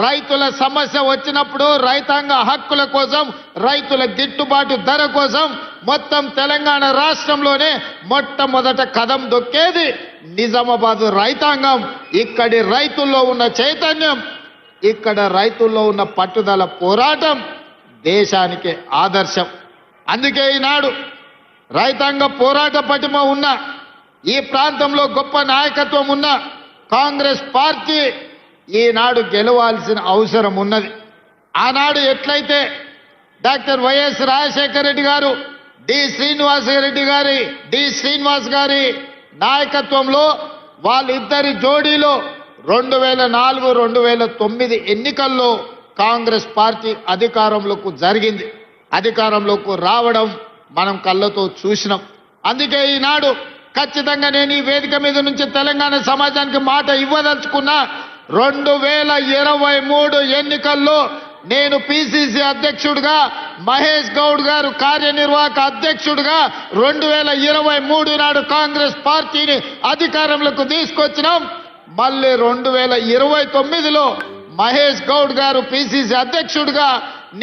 రైతుల సమస్య వచ్చినప్పుడు రైతాంగ హక్కుల కోసం రైతుల గిట్టుబాటు ధర కోసం మొత్తం తెలంగాణ రాష్ట్రంలోనే మొట్టమొదట కదం దొక్కేది నిజామాబాద్ రైతాంగం. ఇక్కడి రైతుల్లో ఉన్న చైతన్యం, ఇక్కడ రైతుల్లో ఉన్న పట్టుదల పోరాటం దేశానికి ఆదర్శం. అందుకే ఈనాడు రైతాంగ పోరాట పటిమ ఉన్న ఈ ప్రాంతంలో గొప్ప నాయకత్వం ఉన్న కాంగ్రెస్ పార్టీ ఈనాడు గెలవాల్సిన అవసరం ఉన్నది. ఆనాడు ఎట్లయితే డాక్టర్ వైఎస్ రాజశేఖర రెడ్డి గారు డి శ్రీనివాస్ గారి నాయకత్వంలో వాళ్ళిద్దరి జోడీలో 2004, 2009 ఎన్నికల్లో కాంగ్రెస్ పార్టీ అధికారంలోకి రావడం మనం కళ్ళతో చూసినాం. అందుకే ఈనాడు ఖచ్చితంగా నేను ఈ వేదిక మీద నుంచి తెలంగాణ సమాజానికి మాట ఇవ్వదలుచుకున్నా. 2023 ఎన్నికల్లో నేను పిసిసి అధ్యక్షుడిగా, మహేష్ గౌడ్ గారు కార్యనిర్వాహక అధ్యక్షుడిగా 2023 నాడు కాంగ్రెస్ పార్టీని అధికారంలోకి తీసుకొచ్చినాం. మళ్ళీ 2029లో మహేష్ గౌడ్ గారు పిసిసి అధ్యక్షుడిగా,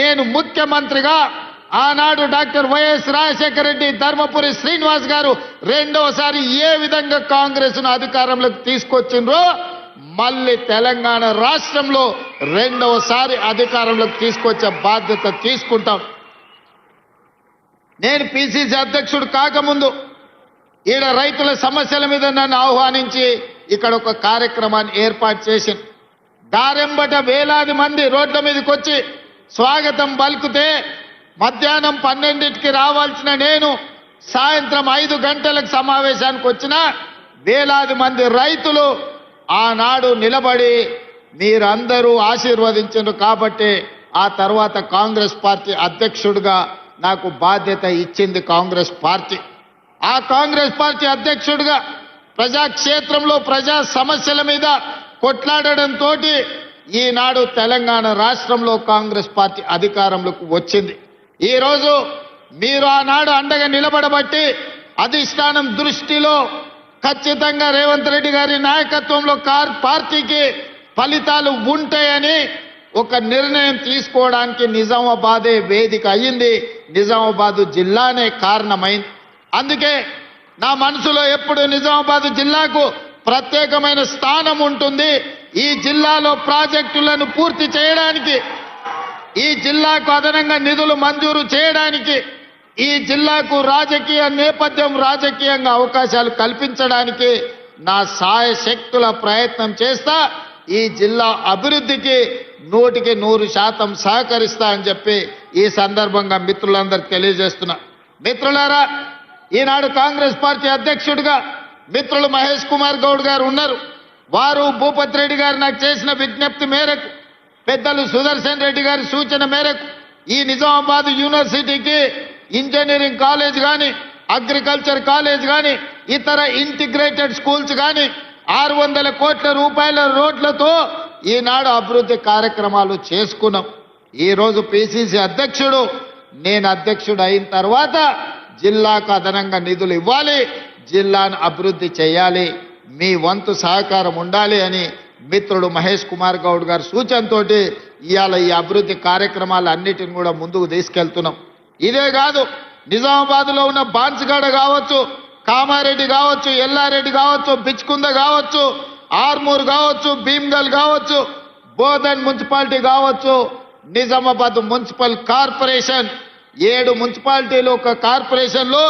నేను ముఖ్యమంత్రిగా, ఆనాడు డాక్టర్ వైఎస్ రాజశేఖర రెడ్డి, ధర్మపురి శ్రీనివాస్ గారు రెండోసారి ఏ విధంగా కాంగ్రెస్ను అధికారంలోకి తీసుకొచ్చిండ్రో మళ్ళీ తెలంగాణ రాష్ట్రంలో రెండవసారి అధికారంలోకి తీసుకొచ్చే బాధ్యత తీసుకుంటాం. నేను పిసిసి అధ్యక్షుడు కాకముందు ఈడ రైతుల సమస్యల మీద నన్ను ఆహ్వానించి ఇక్కడ ఒక కార్యక్రమాన్ని ఏర్పాటు చేసింది. దారెంబట వేలాది మంది రోడ్ల మీదకి వచ్చి స్వాగతం పలుకుతే మధ్యాహ్నం 12కి రావాల్సిన నేను సాయంత్రం 5 గంటలకు సమావేశానికి వచ్చిన వేలాది మంది రైతులు ఆనాడు నిలబడి మీరందరూ ఆశీర్వదించారు కాబట్టి ఆ తర్వాత కాంగ్రెస్ పార్టీ అధ్యక్షుడిగా నాకు బాధ్యత ఇచ్చింది కాంగ్రెస్ పార్టీ. ఆ కాంగ్రెస్ పార్టీ అధ్యక్షుడిగా ప్రజాక్షేత్రంలో ప్రజా సమస్యల మీద కొట్లాడడంతో ఈనాడు తెలంగాణ రాష్ట్రంలో కాంగ్రెస్ పార్టీ అధికారంలోకి వచ్చింది. ఈరోజు మీరు ఆనాడు అండగా నిలబడబట్టి అధిష్టానం దృష్టిలో ఖచ్చితంగా రేవంత్ రెడ్డి గారి నాయకత్వంలో పార్టీకి ఫలితాలు ఉంటాయని ఒక నిర్ణయం తీసుకోవడానికి నిజామాబాదే వేదిక అయ్యింది, నిజామాబాద్ జిల్లానే కారణమైంది. అందుకే నా మనసులో ఎప్పుడు నిజామాబాద్ జిల్లాకు ప్రత్యేకమైన స్థానం ఉంటుంది. ఈ జిల్లాలో ప్రాజెక్టులను పూర్తి చేయడానికి, ఈ జిల్లాకు అదనంగా నిధులు మంజూరు చేయడానికి, ఈ జిల్లాకు రాజకీయ నేపథ్యం, రాజకీయంగా అవకాశాలు కల్పించడానికి నా శాయశక్తుల ప్రయత్నం చేస్తా. ఈ జిల్లా అభివృద్ధికి 100% సహకరిస్తా అని చెప్పి ఈ సందర్భంగా మిత్రులందరికీ తెలియజేస్తున్నా. మిత్రులారా, ఈనాడు కాంగ్రెస్ పార్టీ అధ్యక్షుడిగా మిత్రులు మహేష్ కుమార్ గౌడ్ గారు ఉన్నారు. వారు భూపతి రెడ్డి గారు నాకు చేసిన విజ్ఞప్తి మేరకు, పెద్దలు సుదర్శన్ రెడ్డి గారి సూచన మేరకు ఈ నిజామాబాద్ యూనివర్సిటీకి ఇంజనీరింగ్ కాలేజ్ కానీ, అగ్రికల్చర్ కాలేజ్ కానీ, ఇతర ఇంటిగ్రేటెడ్ స్కూల్స్ కానీ 600 కోట్ల రూపాయల రోడ్లతో ఈనాడు అభివృద్ధి కార్యక్రమాలు చేసుకున్నాం. ఈరోజు పిసిసి అధ్యక్షుడు, నేను అధ్యక్షుడు అయిన తర్వాత జిల్లాకు అదనంగా నిధులు ఇవ్వాలి, జిల్లాను అభివృద్ధి చేయాలి, మీ వంతు సహకారం ఉండాలి అని మిత్రుడు మహేష్ కుమార్ గౌడ్ గారి సూచనతో ఇవాళ ఈ అభివృద్ధి కార్యక్రమాలు అన్నిటిని కూడా ముందుకు తీసుకెళ్తున్నాం. ఇదే కాదు, నిజామాబాద్లో ఉన్న బాన్స్గడ కావచ్చు, కామారెడ్డి కావచ్చు, ఎల్లారెడ్డి కావచ్చు, బిచ్కుంద కావచ్చు, ఆర్మూర్ కావచ్చు, భీమ్గల్ కావచ్చు, బోధన్ మున్సిపాలిటీ కావచ్చు, నిజామాబాద్ మున్సిపల్ కార్పొరేషన్ 7 మున్సిపాలిటీలు ఒక కార్పొరేషన్లో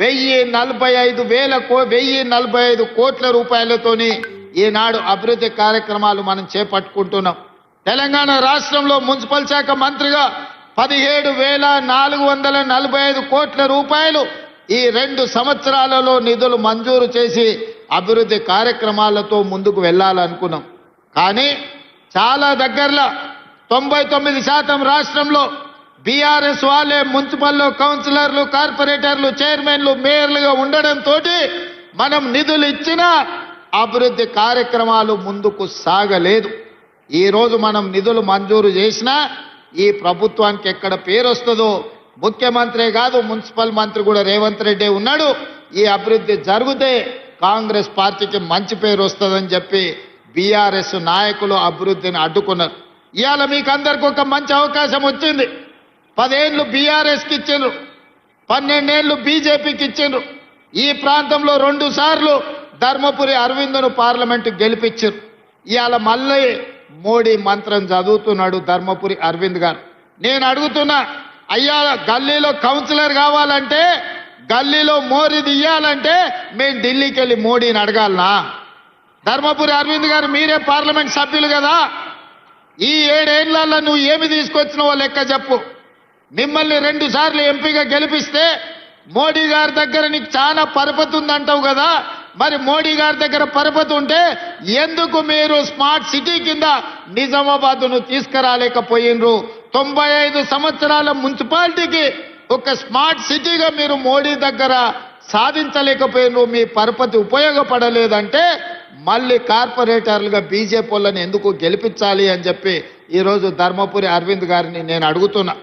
1045 కోట్ల రూపాయలతోని ఈనాడు అభివృద్ధి కార్యక్రమాలు మనం చేపట్టుకుంటున్నాం. తెలంగాణ రాష్ట్రంలో మున్సిపల్ శాఖ మంత్రిగా 17,445 కోట్ల రూపాయలు ఈ 2 సంవత్సరాలలో నిధులు మంజూరు చేసి అభివృద్ధి కార్యక్రమాలతో ముందుకు వెళ్ళాలనుకున్నాం. కానీ చాలా దగ్గరలో 99% రాష్ట్రంలో బీఆర్ఎస్ వాళ్ళే మున్సిపల్లో కౌన్సిలర్లు, కార్పొరేటర్లు, చైర్మన్లు, మేయర్లుగా ఉండడంతో మనం నిధులు ఇచ్చినా అభివృద్ధి కార్యక్రమాలు ముందుకు సాగలేదు. ఈరోజు మనం నిధులు మంజూరు చేసినా ఈ ప్రభుత్వానికి ఎక్కడ పేరు వస్తుందో, ముఖ్యమంత్రే కాదు మున్సిపల్ మంత్రి కూడా రేవంత్ రెడ్డి ఉన్నాడు, ఈ అభివృద్ధి జరిగితే కాంగ్రెస్ పార్టీకి మంచి పేరు వస్తుందని చెప్పి బీఆర్ఎస్ నాయకులు అభివృద్ధిని అడ్డుకున్నారు. ఇవాళ మీకు అందరికి ఒక మంచి అవకాశం వచ్చింది. 10 ఏళ్ళు బీఆర్ఎస్కి ఇచ్చిండ్రు, 12 ఏళ్ళు బీజేపీకి ఇచ్చిండ్రు. ఈ ప్రాంతంలో 2 సార్లు ధర్మపురి అరవింద్ను పార్లమెంటు గెలిపించారు. ఇవాళ మళ్ళీ మోడీ మంత్రం చదువుతున్నాడు ధర్మపురి అరవింద్ గారు. నేను అడుగుతున్నా, అయ్యా గల్లీలో కౌన్సిలర్ కావాలంటే, గల్లీలో మోరీ తీయాలంటే మేము ఢిల్లీకి వెళ్ళి మోడీని అడగాలనా? ధర్మపురి అరవింద్ గారు మీరే పార్లమెంట్ సభ్యులు కదా, ఈ 7 ఏళ్లలో నువ్వు ఏమి తీసుకొచ్చినావో లెక్క చెప్పు. మిమ్మల్ని 2 సార్లు ఎంపీగా గెలిపిస్తే మోడీ గారి దగ్గర నీకు చాలా పరపతి ఉందంటావు కదా, మరి మోడీ గారి దగ్గర పరపతి ఉంటే ఎందుకు మీరు స్మార్ట్ సిటీ కింద నిజామాబాద్ను తీసుకురాలేకపోయినరు? 95 సంవత్సరాల మున్సిపాలిటీకి ఒక స్మార్ట్ సిటీగా మీరు మోడీ దగ్గర సాధించలేకపోయినరు. మీ పరపతి ఉపయోగపడలేదంటే మళ్ళీ కార్పొరేటర్లుగా బీజేపీ వాళ్ళని ఎందుకు గెలిపించాలి అని చెప్పి ఈరోజు ధర్మపురి అరవింద్ గారిని నేను అడుగుతున్నా.